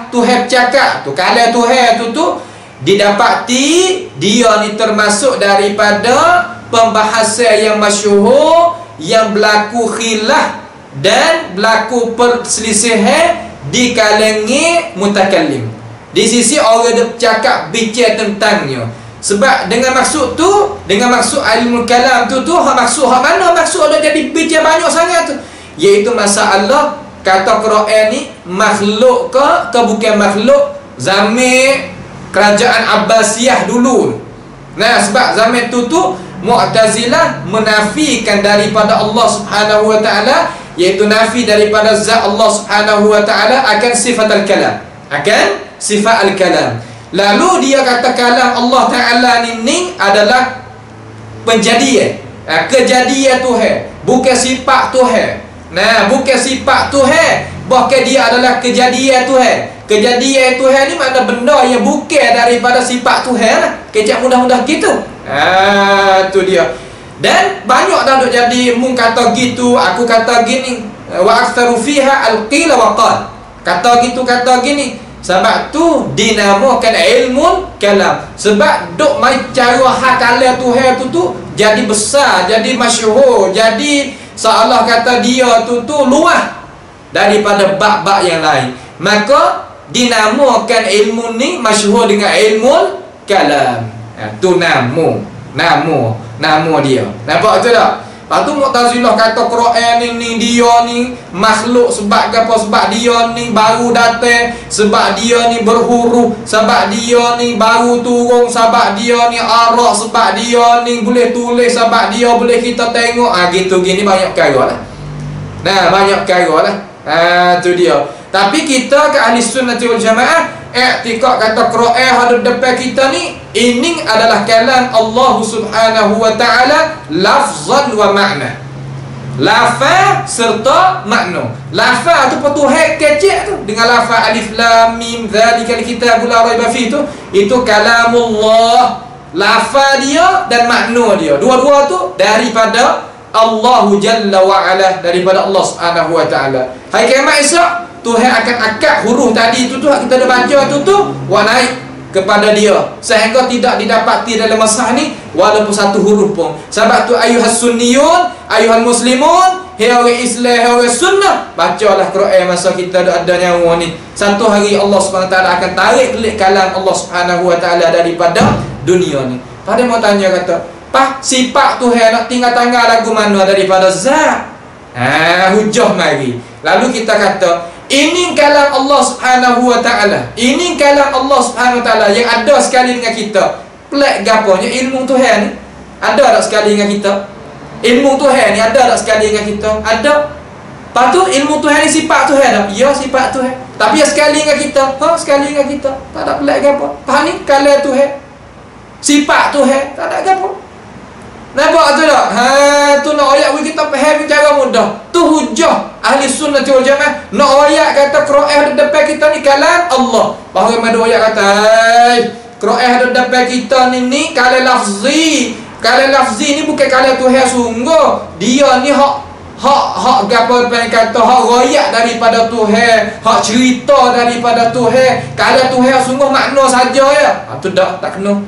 Tuhan bercakap tu, kalam Tuhan tu didapati dia ni termasuk daripada pembahasan yang masyhur yang berlaku khilaf dan berlaku perselisihan di kalangan mutakallim, di sisi orang yang bercakap bicara tentangnya. Sebab dengan maksud tu, dengan maksud ilmu kalam tu maksud hak mana? Maksud ada jadi bicara banyak sangat tu, iaitu masalah kata Quran ni makhluk ke bukan makhluk zaman kerajaan Abbasiyah dulu. Nah, sebab zaman tu Mu'tazilah menafikan daripada Allah Subhanahu wa ta'ala, iaitu nafi daripada zat Allah Subhanahu wa ta'ala akan sifat al-kalam, akan sifat al-kalam. Lalu dia kata kalam Allah Ta'ala ni adalah penjadian, kejadian Tuhan, bukan sifat Tuhan. Nah, bukan sifat Tuhan, bahkan dia adalah kejadian Tuhan. Kejadian Tuhan ni makna benda yang bukan daripada sifat Tuhan lah. Kecak mudah-mudah gitu. Tu dia. Dan banyak dah duk jadi mung kata gitu, aku kata gini, wa aktsaru fiha al-qila wa qal. Kata gitu, kata gini. Sebab tu dinamakan ilmu kalam. Sebab duk mai cara hakalah Tuhan tu jadi besar, jadi masyhur, jadi seolah kata dia tu luas daripada bab-bab yang lain. Maka dinamakan ilmu ni masyhur dengan ilmu kalam. Tu nama dia. Nampak tu tak? Lepas tu Mu'tazilah kata Quran ni dia ni makhluk sebab apa? Sebab dia ni baru datang, sebab dia ni berhuruf, sebab dia ni baru turun, sebab dia ni arak, sebab dia ni boleh tulis, sebab dia boleh kita tengok. Gitu gini banyak perkara lah. Nah, banyak perkara lah. Tu dia. Tapi kita ke ahli sunnah wal jamaah i'tikad kata Quran ada depan kita ni, ini adalah kalam Allah Subhanahu wa taala lafzan wa makna. Lafaz serta makna. Lafaz tu Tuhan kecek tu dengan lafaz alif lam mim zalikal kitabul la raiba fihi tu, itu kalamullah. Lafaz dia dan makna dia, dua-dua tu daripada Allah Jalla wa Ala, daripada Allah Subhanahu wa taala. Hari kiamat esok Tuhan akan akad huruf tadi tu kita dah baca tu wa naik kepada dia sehingga tidak didapati dalam masa ni walaupun satu huruf pun. Sebab tu ayuhas sunniyun, ayuhal muslimun, hai orang Islam, hai orang sunnah, bacalah Quran masa kita ada nyawa ni. Satu hari Allah Subhanahu wa taala akan tarik kelik kalam Allah Subhanahu wa taala daripada dunia ni. Pada mau tanya kata, "Pah, sifat Tuhan nak tinggal tanggal lagu mana daripada zat?" Hujah mari. Lalu kita kata, ini kalam Allah Subhanahu wa taala. Ini kalam Allah Subhanahu wa taala yang ada sekali dengan kita. Pelik gaponya ilmu Tuhan ni? Ada tak sekali dengan kita? Ilmu Tuhan ni ada tak sekali dengan kita? Ada. Lepas tu ilmu Tuhan ni sifat Tuhan tak? Ya, sifat Tuhan. Tapi ya sekali dengan kita. Sekali dengan kita. Tak ada pelik gapo. Faham ni kalam Tuhan. Sifat Tuhan, tak ada gapo. Nampak tu tak? Tu nak ayat kita faham cara mudah. Tu hujah ahli sunnah wal jamaah. Nak ayat kata Quran di depan kita ni kalam Allah. Bahawa ada ayat kata, Quran di depan kita ni kalam lafzi. Kalam lafzi ni bukan kalam Tuhan sungguh. Dia ni hak gapo pengen kata hak ayat daripada Tuhan, hak cerita daripada Tuhan. Kalam Tuhan sungguh makna saja ya. Tu tak kena.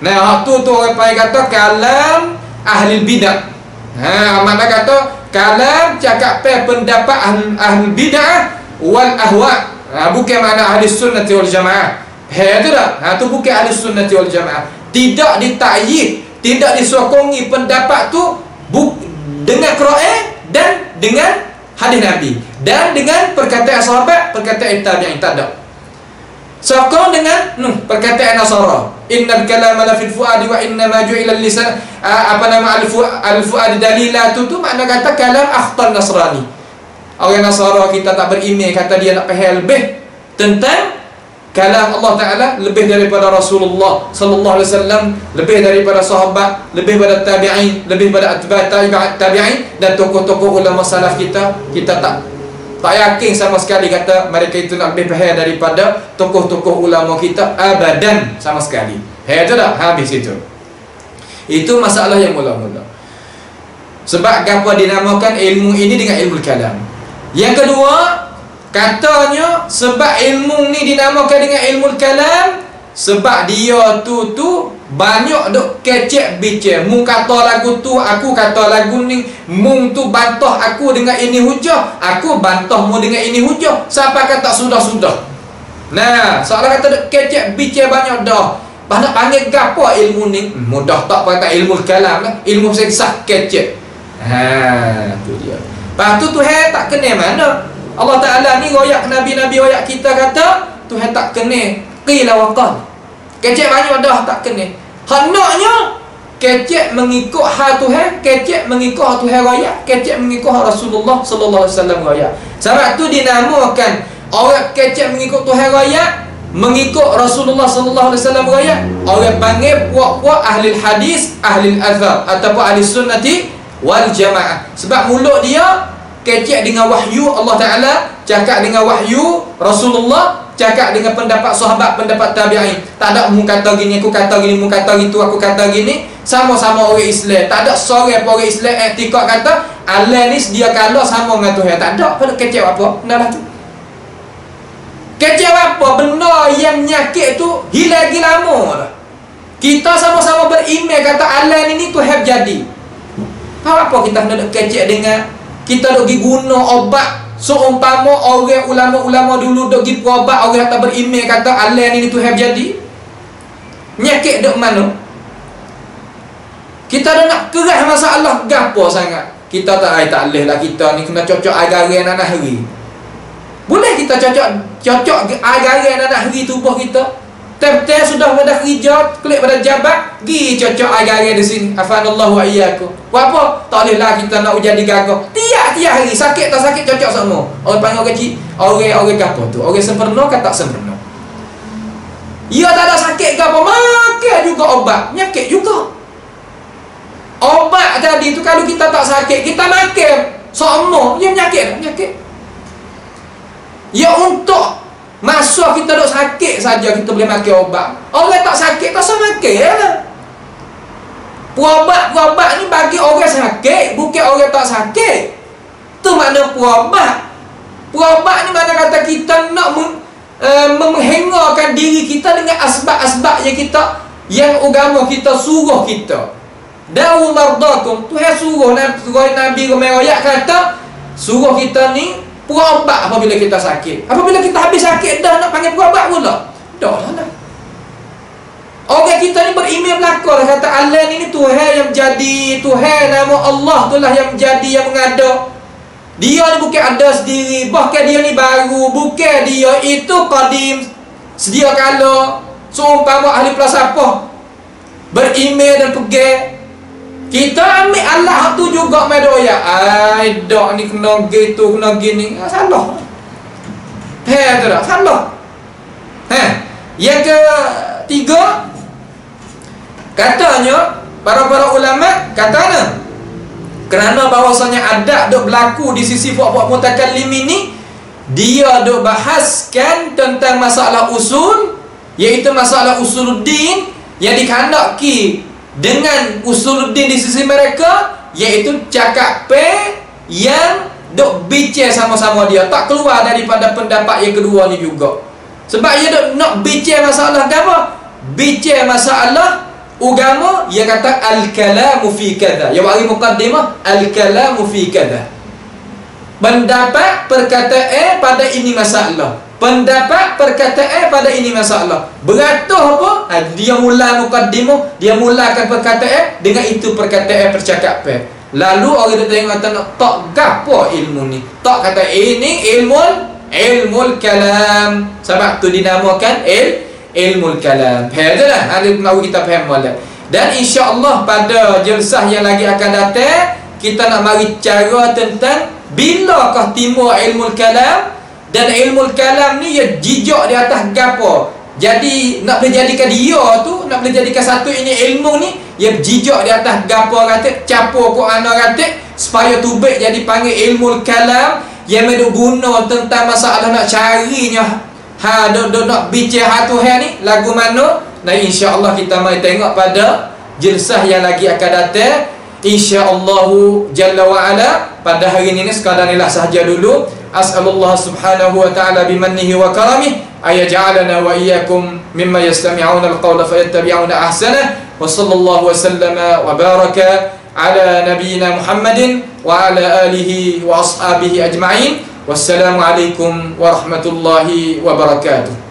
Nah, tu orang panggil kata kalam ahli bidah. Makna kata kalam cakap pendapat ahli bidah wal ahwa. Bukan makna ahli sunnah wal jamaah. Tu dah. Tu bukan ahli sunnah wal jamaah. Tidak ditakyid, tidak disokongi pendapat tu dengan Quran dan dengan hadis Nabi dan dengan perkataan sahabat, perkataan tabi'in, tak ada. Sokong dengan perkataan Nasara, innal kalama la fil fuadi wa inna ma ju'ila lisan al-fuadi dalila tu makna kata kalam akhtar Nasrani. Orang Nasara kita tak beriman, kata dia nak faham lebih tentang kalam Allah Taala, lebih daripada Rasulullah sallallahu alaihi wasallam, lebih daripada sahabat, lebih pada tabi'in, lebih pada atba' tabi'in dan tokoh-tokoh ulama salaf kita tak yakin sama sekali kata mereka itu nak lebih faham daripada tokoh-tokoh ulama kita abadan sama sekali. Itu dah habis itu. Itu masalah yang mula-mula. Sebab apa dinamakan ilmu ini dengan ilmu kalam. Yang kedua, katanya sebab ilmu ni dinamakan dengan ilmu kalam sebab dia tu banyak duk kecek bicara. Mu kata lagu tu, aku kata lagu ni, mu tu bantah aku dengan ini hujah, aku bantah mu dengan ini hujah. Siapa kata sudah-sudah. Nah, soalan kata duk kecek bicara banyak dah. Nak panggil gapo ilmu ni? Mudah tak pakai ilmu kalam lah. Ilmu sesat kecek. Tu dia. Lepas tu Tuhan tak kena mana? Allah Ta'ala ni royak Nabi-Nabi royak kita kata Tuhan tak kena qila wa qal. Kecek banyak dah tak kena. Hendaknya kecek mengikut hal Tuhan, kecek mengikut hal Tuhan raya, kecek mengikut hal Rasulullah sallallahu alaihi wasallam raya. Sebab tu dinamakan orang kecek mengikut Tuhan raya, mengikut Rasulullah sallallahu alaihi wasallam raya. Orang panggil puak-puak ahli hadis, ahli athar ataupun ahli sunnati wal jamaah. Sebab mulut dia kecek dengan wahyu Allah Ta'ala, cakap dengan wahyu Rasulullah, cakap dengan pendapat sahabat, pendapat tabi'in. Tak ada mu kata gini, aku kata gini, mu kata gitu, aku kata gini. Sama-sama orang Islam. Tak ada seorang orang Islam i'tikad kata Allah ni dia kalah sama dengan Tuhan. Tak ada. Pada kecek apa? Benar lah tu. Kecek apa? Benda yang nyakit tu hilang lagi lama dah. Kita sama-sama beriman kata Allah ni Tuhan jadi. Apa kita nak kecek dengan kita dok pergi guna obat seumpama orang ulama-ulama dulu dok pergi berobat, orang tak beriman kata Allah ni Tuhan jadi. Nyakit dok mana? Kita dah nak keras masalah gapo sangat. Kita tak leh lah kita ni kena cocok agar-agar anak hari. Boleh kita cocok agar-agar anak hari tubuh kita. Tem-tem sudah pada kerja, klik pada jabat, pergi cocok agar-agar di sini. Afanallahu wa iyyakum. Apa? Tak bolehlah kita nak jadi gagah. Tiap-tiap hari sakit tak sakit cocok semua. Orang panggil kecil, orang gapo tu. Orang sempurna ke tak sempurna? ia tak ada sakit ke apa, makan juga obat, penyakit juga. Obat tadi tu kalau kita tak sakit, kita makan semua, ia penyakit. Ya untuk masa kita duk sakit saja kita boleh makan obat. Orang tak sakit tak usah makan lah. Puabat ni bagi orang sakit, bukan orang tak sakit. Tu makna puabat. Puabat ni mana kata kita nak menghengakan diri kita dengan asbab-asbab yang agama kita suruh kita. Dawu mardakum, Tuhan suruh Nabi Romayak kata suruh kita ni puabat apabila kita sakit. Apabila kita habis sakit dah nak panggil puabat pula. Dah lah. Orang kita ni beriman belakang kata Allah ni Tuhan yang jadi Tuhan, nama Allah tu lah yang jadi, yang mengada. Dia ni bukan ada sendiri, bahkan dia ni baru, bukan dia itu qadim sedia kala. Seumpama ahli falsafah beriman dan pegang, kita ambil Allah tu juga medoya. Ai dak ni kena gitu, kena gini. Salah. Tu dah salah. Yang ketiga, katanya para ulama katanya kerana bahawasanya adab dok berlaku di sisi puak-puak mutakallim ini, dia dok bahaskan tentang masalah usul, iaitu masalah usuluddin yang dikandaki dengan usuluddin di sisi mereka, iaitu cakap yang dok bincang sama-sama dia, tak keluar daripada pendapat yang kedua ni juga. Sebab dia dok nak bincang masalah apa? Bincang masalah agama, dia kata al-kalamu fi kadza. Dia bagi mukaddimah al-kalamu fi kadza. Pendapat perkataan pada ini masalah. Pendapat perkataan pada ini masalah. Beratus apa? Dia mula mukaddimah, dia mulakan perkataan dengan itu perkataan percakapan. Lalu orang tu tengok kata nak tak gapo ilmu ni. Tak kata ini ilmu kalam. Sebab tu dinamakan ilmu kalam. Faham dah? Ada mahu kita faham molek. Dan insya-Allah pada jalsah yang lagi akan datang kita nak mari cara tentang bilakah timbul ilmu kalam, dan ilmu kalam ni ya jijak di atas gapo. Jadi nak boleh jadikan dia tu, nak boleh jadikan satu ini ilmu ni ya jijak di atas gapo kata capo Quran kata supaya tubik jadi panggil ilmu kalam yang meduk guna tentang masalah nak carinya nak bicara Tuhan ni lagu mana. Nah insya-Allah kita mai tengok pada jalsah yang lagi akan datang insya-Allah jalla wa ala. Pada hari ini sekadar inilah sahaja dulu. As'alullah subhanahu wa ta'ala bimannihi wa karamih ayaj'alana wa iyyakum mimma yastami'una al-qawla fayattabi'una ahsanah. Wa sallallahu wa sallama wa baraka ala nabiyyina Muhammadin wa ala alihi wa ashabihi ajma'in. Wassalamualaikum warahmatullahi wabarakatuh.